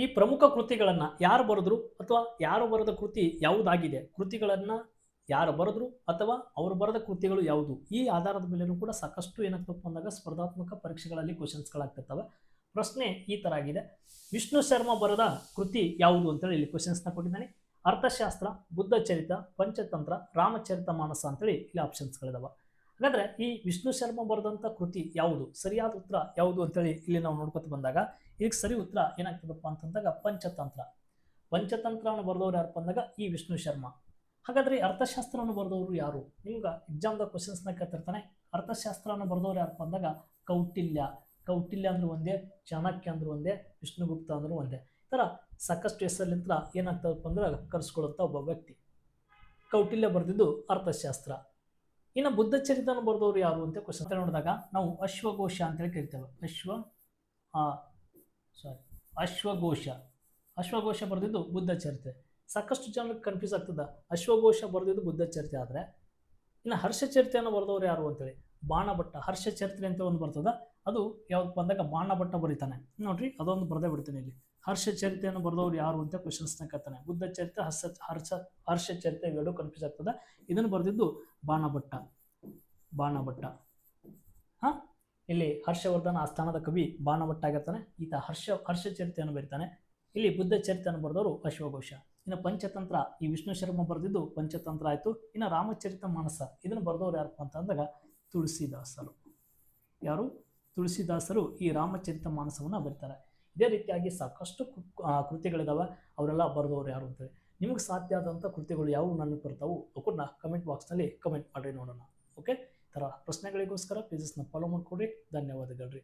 ಈ ಪ್ರಮುಖ ಕೃತಿಗಳನ್ನ ಯಾರು ಬರೆದ್ರು ಅಥವಾ ಯಾರು ಬರೆದ ಕೃತಿ ಯಾವುದಾಗಿದೆ, ಕೃತಿಗಳನ್ನ ಯಾರು ಬರೆದ್ರು ಅಥವಾ ಅವರು ಬರೆದ ಕೃತಿಗಳು ಯಾವುದು, ಈ ಆಧಾರದ ಮೇಲೆನೂ ಕೂಡ ಸಾಕಷ್ಟು ಏನಾಗ್ತಪ್ಪ ಅಂದಾಗ ಸ್ಪರ್ಧಾತ್ಮಕ ಪರೀಕ್ಷೆಗಳಲ್ಲಿ ಕ್ವಶನ್ಸ್ಗಳಾಗ್ತಿರ್ತವೆ. ಪ್ರಶ್ನೆ ಈ ತರ ಆಗಿದೆ, ವಿಷ್ಣು ಶರ್ಮಾ ಬರೆದ ಕೃತಿ ಯಾವುದು ಅಂತೇಳಿ ಇಲ್ಲಿ ಕ್ವಶನ್ಸ್ನ ಕೊಟ್ಟಿದ್ದಾನೆ. ಅರ್ಥಶಾಸ್ತ್ರ, ಬುದ್ಧ ಚರಿತ, ಪಂಚತಂತ್ರ, ರಾಮಚರಿತ ಮಾನಸ ಅಂತೇಳಿ ಇಲ್ಲಿ ಆಪ್ಷನ್ಸ್ಗಳಿದಾವೆ. ಹಾಗಾದ್ರೆ ಈ ವಿಷ್ಣು ಶರ್ಮಾ ಬರೆದಂತ ಕೃತಿ ಯಾವುದು, ಸರಿಯಾದ ಉತ್ತರ ಯಾವುದು ಅಂತೇಳಿ ಇಲ್ಲಿ ನಾವು ನೋಡ್ಕೊತ ಬಂದಾಗ ಇದಕ್ಕೆ ಸರಿ ಉತ್ತರ ಏನಾಗ್ತದಪ್ಪ ಅಂತಂದಾಗ ಪಂಚತಂತ್ರ. ಪಂಚತಂತ್ರವನ್ನು ಬರೆದವ್ರು ಯಾರಪ್ಪ ಅಂದಾಗ ಈ ವಿಷ್ಣು ಶರ್ಮಾ. ಹಾಗಾದ್ರೆ ಅರ್ಥಶಾಸ್ತ್ರವನ್ನು ಬರೆದವರು ಯಾರು, ನಿಮ್ಗೆ ಎಕ್ಸಾಮ್ದ ಕ್ವಶನ್ಸ್ನ ಕೇಳ್ತಿರ್ತಾನೆ. ಅರ್ಥಶಾಸ್ತ್ರವನ್ನು ಬರೆದವ್ರು ಯಾರಪ್ಪ ಅಂದಾಗ ಕೌಟಿಲ್ಯ. ಕೌಟಿಲ್ಯ ಅಂದ್ರೆ ಒಂದೇ, ಚಾಣಕ್ಯ ಅಂದ್ರೆ ಒಂದೇ, ವಿಷ್ಣುಗುಪ್ತ ಅಂದ್ರೆ ಒಂದೇ. ಈ ಥರ ಸಾಕಷ್ಟು ಹೆಸರಿನಿಂದ ಏನಾಗ್ತದಪ್ಪ ಅಂದ್ರೆ ಕರೆಸ್ಕೊಳ್ಳುವಂಥ ಒಬ್ಬ ವ್ಯಕ್ತಿ. ಕೌಟಿಲ್ಯ ಬರೆದಿದ್ದು ಅರ್ಥಶಾಸ್ತ್ರ. ಇನ್ನು ಬುದ್ಧ ಚರಿತವನ್ನು ಬರೆದವರು ಯಾರು ಅಂತ ಕ್ವಶನ್ ನೋಡಿದಾಗ ನಾವು ಅಶ್ವಘೋಷ ಅಂತೇಳಿ ಕರಿತೇವೆ. ಅಶ್ವಘೋಷ. ಅಶ್ವಘೋಷ ಬರೆದಿದ್ದು ಬುದ್ಧ ಚರಿತೆ. ಸಾಕಷ್ಟು ಜನಕ್ಕೆ ಕನ್ಫ್ಯೂಸ್ ಆಗ್ತದ, ಅಶ್ವಘೋಷ ಬರೆದಿದ್ದು ಬುದ್ಧ ಚರಿತೆ ಆದರೆ ಇನ್ನು ಹರ್ಷಚರಿತೆಯನ್ನು ಬರೆದವರು ಯಾರು ಅಂತೇಳಿ ಬಾಣಭಟ್ಟ. ಹರ್ಷಚರಿತ್ರೆ ಅಂತ ಒಂದು ಬರ್ತದ, ಅದು ಯಾವ್ದಪ್ಪ ಅಂದಾಗ ಬಾಣಭಟ್ಟ ಬರೀತಾನೆ ನೋಡ್ರಿ, ಅದೊಂದು ಬರೆದೇ ಬಿಡ್ತೀನಿ ಇಲ್ಲಿ. ಹರ್ಷಚರಿತೆಯನ್ನು ಬರೆದವರು ಯಾರು ಅಂತ ಕ್ವಶನ್ಸ್ನ ಕೇಳ್ತಾನೆ. ಬುದ್ಧ ಚರಿತೆ, ಹರ್ಷಚರಿತೆ ಇವೆರಡು ಕನ್ಫ್ಯೂಸ್ ಆಗ್ತದೆ. ಇದನ್ನು ಬರೆದಿದ್ದು ಬಾಣಭಟ್ಟ. ಬಾಣಭಟ್ಟ ಇಲ್ಲಿ ಹರ್ಷವರ್ಧನ ಆಸ್ಥಾನದ ಕವಿ ಬಾಣಭಟ್ಟ ಆಗಿರ್ತಾನೆ. ಈತ ಹರ್ಷಚರಿತೆಯನ್ನು ಬರೀತಾನೆ. ಇಲ್ಲಿ ಬುದ್ಧ ಚರಿತೆಯನ್ನು ಬರೆದವರು ಅಶ್ವಘೋಷ. ಇನ್ನು ಪಂಚತಂತ್ರ ಈ ವಿಷ್ಣು ಶರ್ಮಾ ಬರೆದಿದ್ದು ಪಂಚತಂತ್ರ ಆಯಿತು. ಇನ್ನು ರಾಮಚರಿತ ಮಾನಸ ಇದನ್ನು ಬರೆದವರು ಯಾರಪ್ಪ ಅಂತ ಅಂದಾಗ ತುಳಸಿದಾಸರು. ಯಾರು? ತುಳಸಿದಾಸರು ಈ ರಾಮಚರಿತ ಮಾನಸವನ್ನು ಬರೀತಾರೆ. ಇದೇ ರೀತಿಯಾಗಿ ಸಾಕಷ್ಟು ಕೃತಿಗಳಿದಾವೆ, ಅವರೆಲ್ಲ ಬರೆದವರು ಯಾರು ಅಂತೇಳಿ. ನಿಮ್ಗೆ ಸಾಧ್ಯ ಆದಂಥ ಕೃತಿಗಳು ಯಾವುವು ನನಗೆ ಬರ್ತಾವು ಅವನ್ನ ಕಮೆಂಟ್ ಬಾಕ್ಸ್ನಲ್ಲಿ ಕಮೆಂಟ್ ಮಾಡಿ ನೋಡೋಣ. ಓಕೆ, ಈ ಥರ ಪ್ರಶ್ನೆಗಳಿಗೋಸ್ಕರ ಪೇಜಸ್ನ ಫಾಲೋ ಮಾಡ್ಕೊಡ್ರಿ. ಧನ್ಯವಾದಗಳು ರೀ.